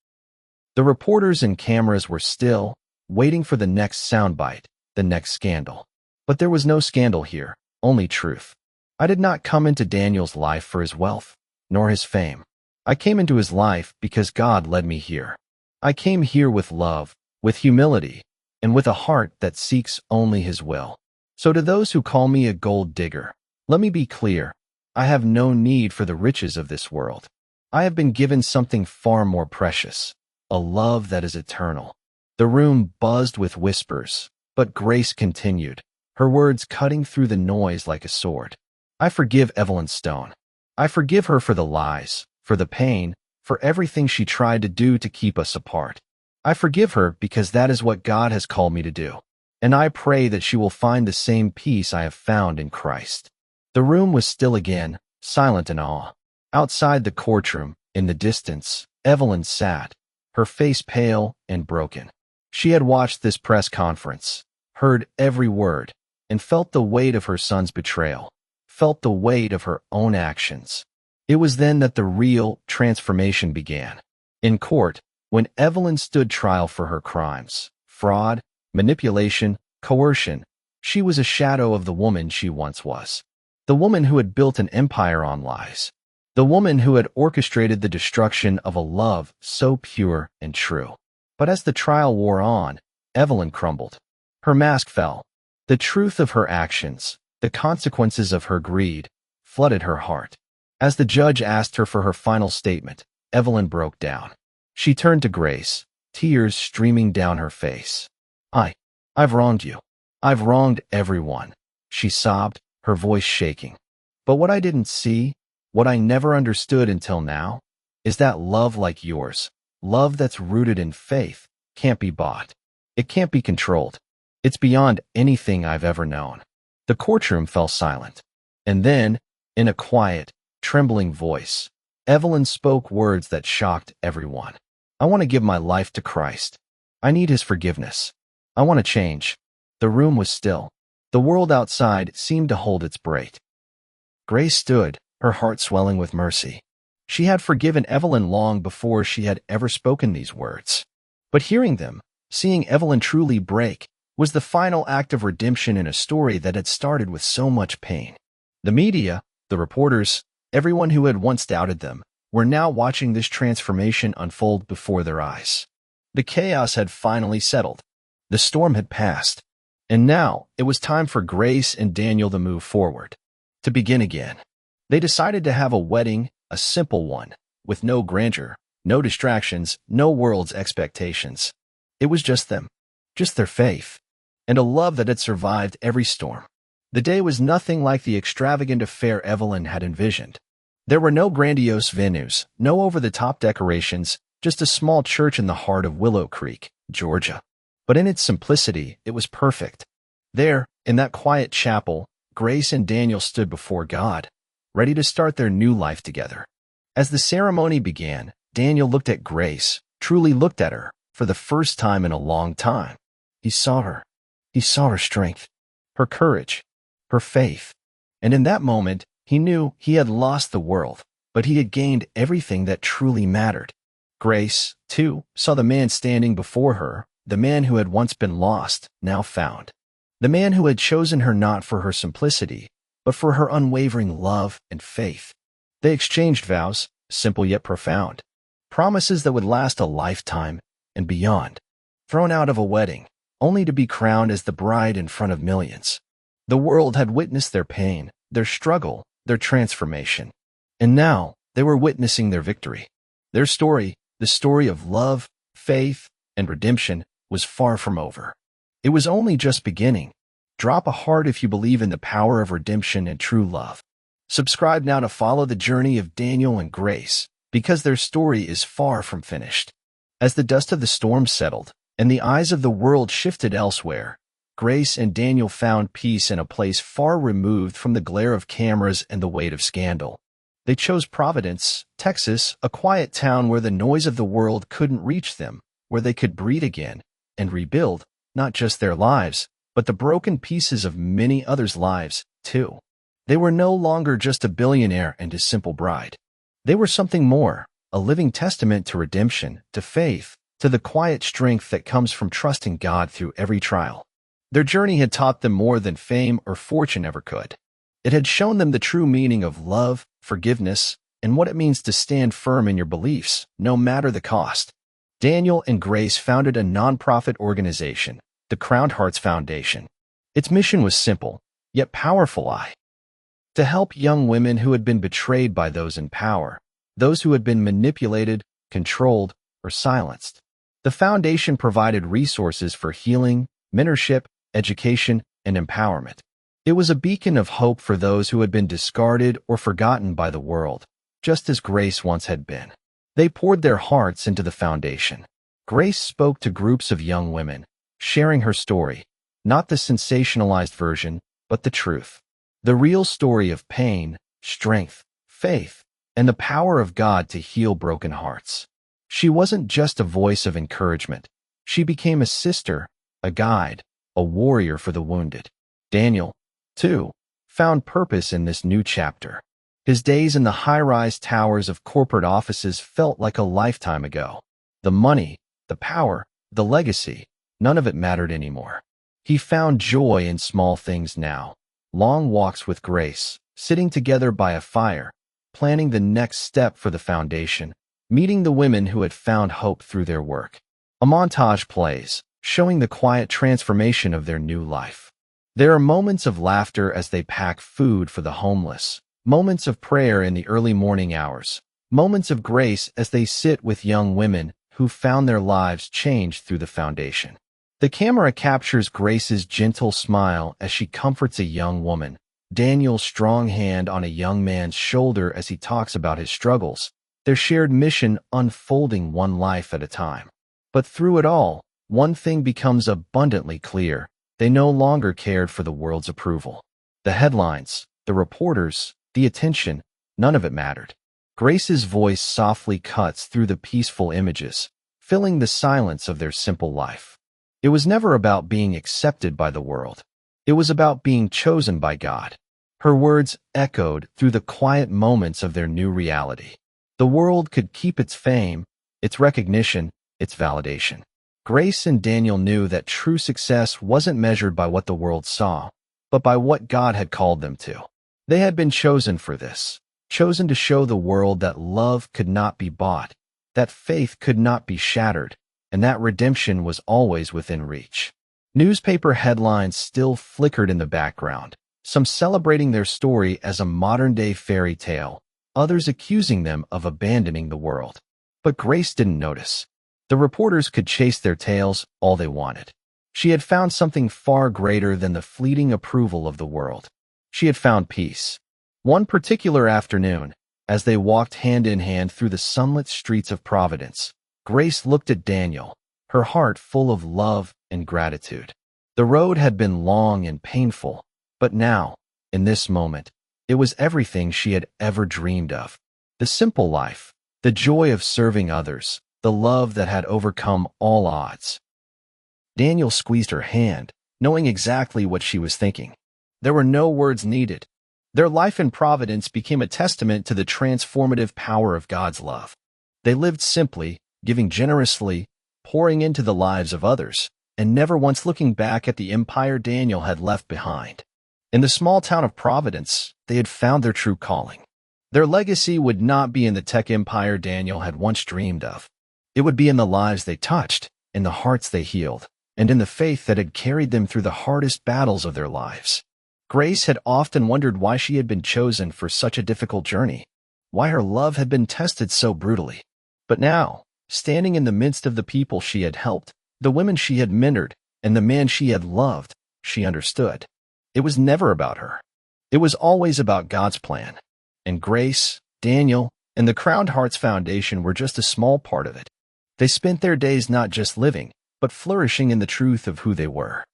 The reporters and cameras were still, waiting for the next soundbite, the next scandal. But there was no scandal here, only truth. "I did not come into Daniel's life for his wealth, nor his fame. I came into his life because God led me here. I came here with love, with humility, and with a heart that seeks only his will. So to those who call me a gold digger, let me be clear. I have no need for the riches of this world. I have been given something far more precious, a love that is eternal." The room buzzed with whispers, but Grace continued, her words cutting through the noise like a sword. "I forgive Evelyn Stone. I forgive her for the lies, for the pain, for everything she tried to do to keep us apart. I forgive her because that is what God has called me to do. And I pray that she will find the same peace I have found in Christ." The room was still again, silent in awe. Outside the courtroom, in the distance, Evelyn sat, her face pale and broken. She had watched this press conference, heard every word, and felt the weight of her son's betrayal, felt the weight of her own actions. It was then that the real transformation began. In court, when Evelyn stood trial for her crimes, fraud, manipulation, coercion, she was a shadow of the woman she once was. The woman who had built an empire on lies. The woman who had orchestrated the destruction of a love so pure and true. But as the trial wore on, Evelyn crumbled. Her mask fell. The truth of her actions, the consequences of her greed, flooded her heart. As the judge asked her for her final statement, Evelyn broke down. She turned to Grace, tears streaming down her face. I've wronged you. I've wronged everyone," she sobbed, her voice shaking. "But what I didn't see, what I never understood until now, is that love like yours, love that's rooted in faith, can't be bought. It can't be controlled. It's beyond anything I've ever known." The courtroom fell silent. And then, in a quiet, trembling voice, Evelyn spoke words that shocked everyone. "I want to give my life to Christ. I need his forgiveness. I want to change." The room was still. The world outside seemed to hold its breath. Grace stood, her heart swelling with mercy. She had forgiven Evelyn long before she had ever spoken these words. But hearing them, seeing Evelyn truly break, was the final act of redemption in a story that had started with so much pain. The media, the reporters, everyone who had once doubted them, were now watching this transformation unfold before their eyes. The chaos had finally settled. The storm had passed. And now it was time for Grace and Daniel to move forward, to begin again. They decided to have a wedding, a simple one, with no grandeur, no distractions, no world's expectations. It was just them, just their faith, and a love that had survived every storm. The day was nothing like the extravagant affair Evelyn had envisioned. There were no grandiose venues, no over-the-top decorations, just a small church in the heart of Willow Creek, Georgia. But in its simplicity, it was perfect. There, in that quiet chapel, Grace and Daniel stood before God, ready to start their new life together. As the ceremony began, Daniel looked at Grace, truly looked at her, for the first time in a long time. He saw her. He saw her strength, her courage, her faith. And in that moment, he knew he had lost the world, but he had gained everything that truly mattered. Grace, too, saw the man standing before her, the man who had once been lost, now found. The man who had chosen her not for her simplicity, but for her unwavering love and faith. They exchanged vows, simple yet profound. Promises that would last a lifetime and beyond. Thrown out of a wedding, only to be crowned as the bride in front of millions. The world had witnessed their pain, their struggle, their transformation. And now, they were witnessing their victory. Their story, the story of love, faith, and redemption, was far from over. It was only just beginning. Drop a heart if you believe in the power of redemption and true love. Subscribe now to follow the journey of Daniel and Grace, because their story is far from finished. As the dust of the storm settled, and the eyes of the world shifted elsewhere, Grace and Daniel found peace in a place far removed from the glare of cameras and the weight of scandal. They chose Providence, Texas, a quiet town where the noise of the world couldn't reach them, where they could breathe again and rebuild, not just their lives, but the broken pieces of many others' lives, too. They were no longer just a billionaire and his simple bride. They were something more, a living testament to redemption, to faith, to the quiet strength that comes from trusting God through every trial. Their journey had taught them more than fame or fortune ever could. It had shown them the true meaning of love, forgiveness, and what it means to stand firm in your beliefs, no matter the cost. Daniel and Grace founded a nonprofit organization, the Crowned Hearts Foundation. Its mission was simple, yet powerful, to help young women who had been betrayed by those in power, those who had been manipulated, controlled, or silenced. The foundation provided resources for healing, mentorship, education, and empowerment. It was a beacon of hope for those who had been discarded or forgotten by the world, just as Grace once had been. They poured their hearts into the foundation. Grace spoke to groups of young women, sharing her story, not the sensationalized version, but the truth. The real story of pain, strength, faith, and the power of God to heal broken hearts. She wasn't just a voice of encouragement. She became a sister, a guide, a warrior for the wounded. Daniel, too, found purpose in this new chapter. His days in the high-rise towers of corporate offices felt like a lifetime ago. The money, the power, the legacy, none of it mattered anymore. He found joy in small things now. Long walks with Grace, sitting together by a fire, planning the next step for the foundation, meeting the women who had found hope through their work. A montage plays, showing the quiet transformation of their new life. There are moments of laughter as they pack food for the homeless, moments of prayer in the early morning hours, moments of grace as they sit with young women who found their lives changed through the foundation. The camera captures Grace's gentle smile as she comforts a young woman, Daniel's strong hand on a young man's shoulder as he talks about his struggles, their shared mission unfolding one life at a time. But through it all, one thing becomes abundantly clear. They no longer cared for the world's approval. The headlines, the reporters, the attention, none of it mattered. Grace's voice softly cuts through the peaceful images, filling the silence of their simple life. It was never about being accepted by the world. It was about being chosen by God. Her words echoed through the quiet moments of their new reality. The world could keep its fame, its recognition, its validation. Grace and Daniel knew that true success wasn't measured by what the world saw, but by what God had called them to. They had been chosen for this, chosen to show the world that love could not be bought, that faith could not be shattered, and that redemption was always within reach. Newspaper headlines still flickered in the background, some celebrating their story as a modern-day fairy tale, others accusing them of abandoning the world. But Grace didn't notice. The reporters could chase their tails all they wanted. She had found something far greater than the fleeting approval of the world. She had found peace. One particular afternoon, as they walked hand in hand through the sunlit streets of Providence, Grace looked at Daniel, her heart full of love and gratitude. The road had been long and painful, but now, in this moment, it was everything she had ever dreamed of. The simple life, the joy of serving others, the love that had overcome all odds. Daniel squeezed her hand, knowing exactly what she was thinking. There were no words needed. Their life in Providence became a testament to the transformative power of God's love. They lived simply, giving generously, pouring into the lives of others, and never once looking back at the empire Daniel had left behind. In the small town of Providence, they had found their true calling. Their legacy would not be in the tech empire Daniel had once dreamed of. It would be in the lives they touched, in the hearts they healed, and in the faith that had carried them through the hardest battles of their lives. Grace had often wondered why she had been chosen for such a difficult journey, why her love had been tested so brutally. But now, standing in the midst of the people she had helped, the women she had mentored, and the man she had loved, she understood. It was never about her. It was always about God's plan. And Grace, Daniel, and the Crowned Hearts Foundation were just a small part of it. They spent their days not just living, but flourishing in the truth of who they were.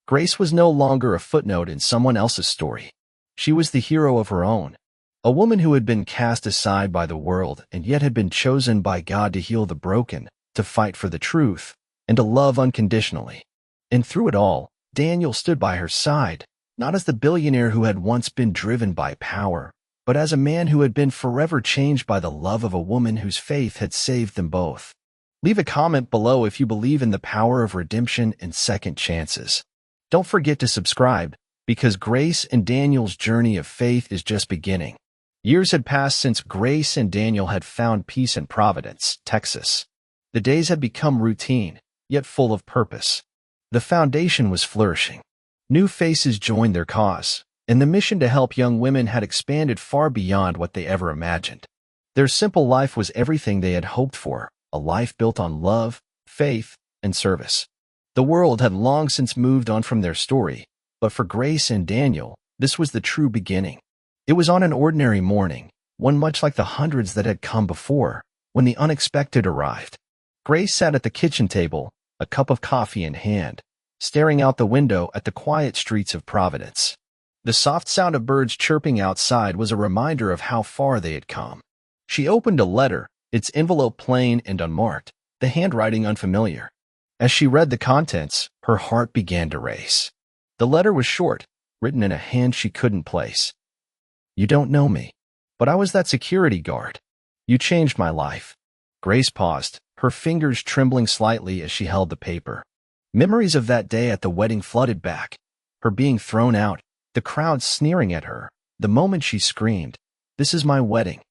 Grace was no longer a footnote in someone else's story. She was the hero of her own, a woman who had been cast aside by the world and yet had been chosen by God to heal the broken, to fight for the truth, and to love unconditionally. And through it all, Daniel stood by her side, not as the billionaire who had once been driven by power, but as a man who had been forever changed by the love of a woman whose faith had saved them both. Leave a comment below if you believe in the power of redemption and second chances. Don't forget to subscribe, because Grace and Daniel's journey of faith is just beginning. Years had passed since Grace and Daniel had found peace in Providence, Texas. The days had become routine, yet full of purpose. The foundation was flourishing. New faces joined their cause, and the mission to help young women had expanded far beyond what they ever imagined. Their simple life was everything they had hoped for, a life built on love, faith, and service. The world had long since moved on from their story, but for Grace and Daniel, this was the true beginning. It was on an ordinary morning, one much like the hundreds that had come before, when the unexpected arrived. Grace sat at the kitchen table, a cup of coffee in hand, staring out the window at the quiet streets of Providence. The soft sound of birds chirping outside was a reminder of how far they had come. She opened a letter, its envelope plain and unmarked, the handwriting unfamiliar. As she read the contents, her heart began to race. The letter was short, written in a hand she couldn't place. "You don't know me, but I was that security guard. You changed my life." Grace paused, her fingers trembling slightly as she held the paper. Memories of that day at the wedding flooded back. Her being thrown out, the crowd sneering at her, the moment she screamed, "This is my wedding."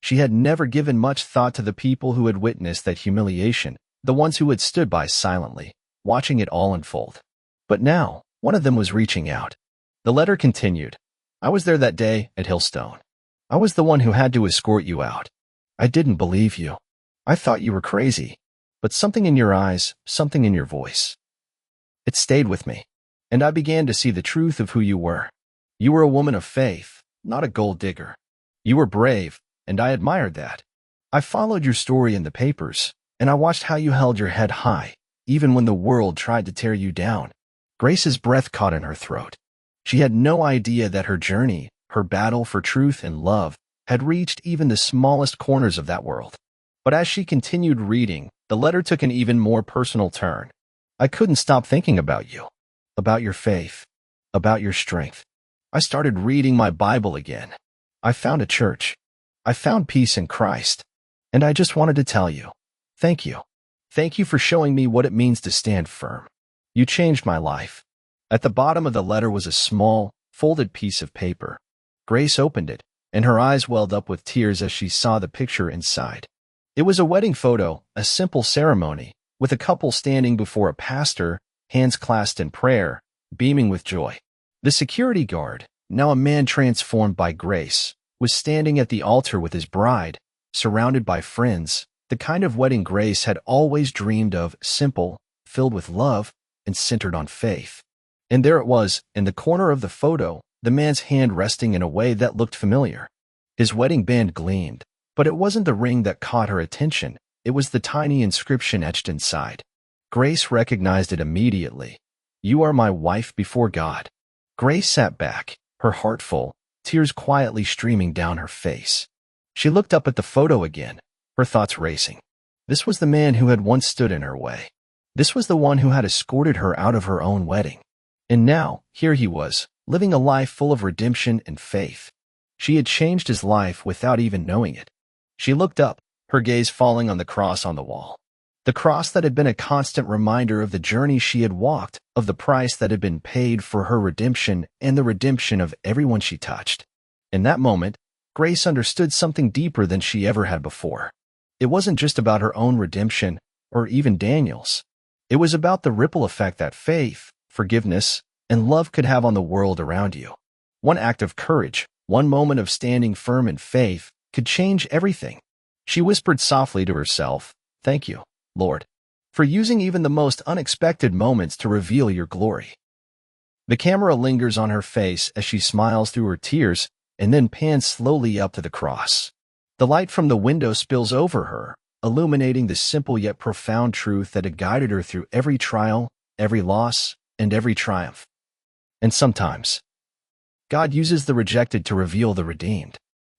She had never given much thought to the people who had witnessed that humiliation, the ones who had stood by silently, watching it all unfold. But now, one of them was reaching out. The letter continued, "I was there that day at Hillstone. I was the one who had to escort you out. I didn't believe you. I thought you were crazy. But something in your eyes, something in your voice. It stayed with me, and I began to see the truth of who you were. You were a woman of faith, not a gold digger. You were brave, and I admired that. I followed your story in the papers, and I watched how you held your head high, even when the world tried to tear you down." Grace's breath caught in her throat. She had no idea that her journey, her battle for truth and love, had reached even the smallest corners of that world. But as she continued reading, the letter took an even more personal turn. I couldn't stop thinking about you, about your faith, about your strength. I started reading my Bible again. I found a church. I found peace in Christ. And I just wanted to tell you, thank you. Thank you for showing me what it means to stand firm. You changed my life. At the bottom of the letter was a small, folded piece of paper. Grace opened it, and her eyes welled up with tears as she saw the picture inside. It was a wedding photo, a simple ceremony, with a couple standing before a pastor, hands clasped in prayer, beaming with joy. The security guard, now a man transformed by grace, was standing at the altar with his bride, surrounded by friends, the kind of wedding Grace had always dreamed of, simple, filled with love, and centered on faith. And there it was, in the corner of the photo, the man's hand resting in a way that looked familiar. His wedding band gleamed, but it wasn't the ring that caught her attention, it was the tiny inscription etched inside. Grace recognized it immediately. "You are my wife before God." Grace sat back, her heart full, tears quietly streaming down her face. She looked up at the photo again, her thoughts racing. This was the man who had once stood in her way. This was the one who had escorted her out of her own wedding. And now, here he was, living a life full of redemption and faith. She had changed his life without even knowing it. She looked up, her gaze falling on the cross on the wall. The cross that had been a constant reminder of the journey she had walked, of the price that had been paid for her redemption and the redemption of everyone she touched. In that moment, Grace understood something deeper than she ever had before. It wasn't just about her own redemption, or even Daniel's. It was about the ripple effect that faith, forgiveness, and love could have on the world around you. One act of courage, one moment of standing firm in faith, could change everything. She whispered softly to herself, "Thank you, Lord, for using even the most unexpected moments to reveal your glory." The camera lingers on her face as she smiles through her tears and then pans slowly up to the cross. The light from the window spills over her, illuminating the simple yet profound truth that had guided her through every trial, every loss, and every triumph. And sometimes, God uses the rejected to reveal the redeemed.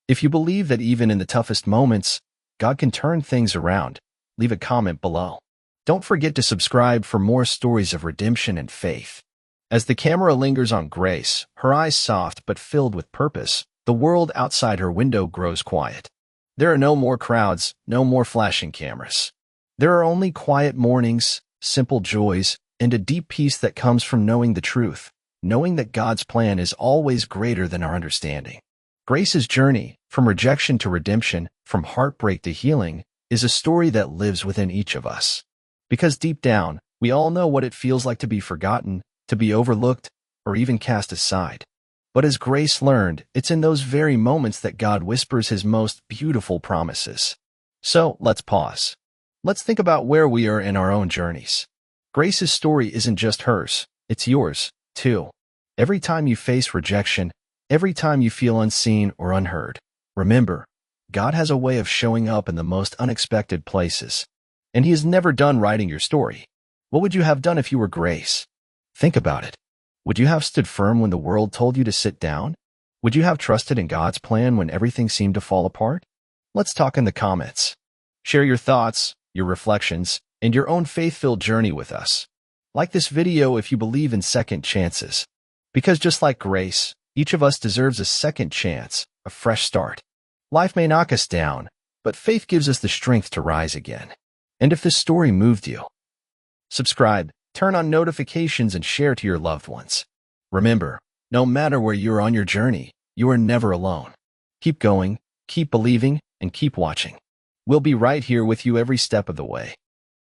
If you believe that even in the toughest moments, God can turn things around, leave a comment below. Don't forget to subscribe for more stories of redemption and faith. As the camera lingers on Grace, her eyes soft but filled with purpose, the world outside her window grows quiet. There are no more crowds, no more flashing cameras. There are only quiet mornings, simple joys, and a deep peace that comes from knowing the truth, knowing that God's plan is always greater than our understanding. Grace's journey, from rejection to redemption, from heartbreak to healing, is a story that lives within each of us. Because deep down, we all know what it feels like to be forgotten, to be overlooked, or even cast aside. But as Grace learned, it's in those very moments that God whispers his most beautiful promises. So, let's pause. Let's think about where we are in our own journeys. Grace's story isn't just hers, it's yours, too. Every time you face rejection, every time you feel unseen or unheard, remember, God has a way of showing up in the most unexpected places. And he is never done writing your story. What would you have done if you were Grace? Think about it. Would you have stood firm when the world told you to sit down? Would you have trusted in God's plan when everything seemed to fall apart? Let's talk in the comments. Share your thoughts, your reflections, and your own faith-filled journey with us. Like this video if you believe in second chances. Because just like Grace, each of us deserves a second chance, a fresh start. Life may knock us down, but faith gives us the strength to rise again. And if this story moved you, subscribe, turn on notifications, and share to your loved ones. Remember, no matter where you're on your journey, you are never alone. Keep going, keep believing, and keep watching. We'll be right here with you every step of the way.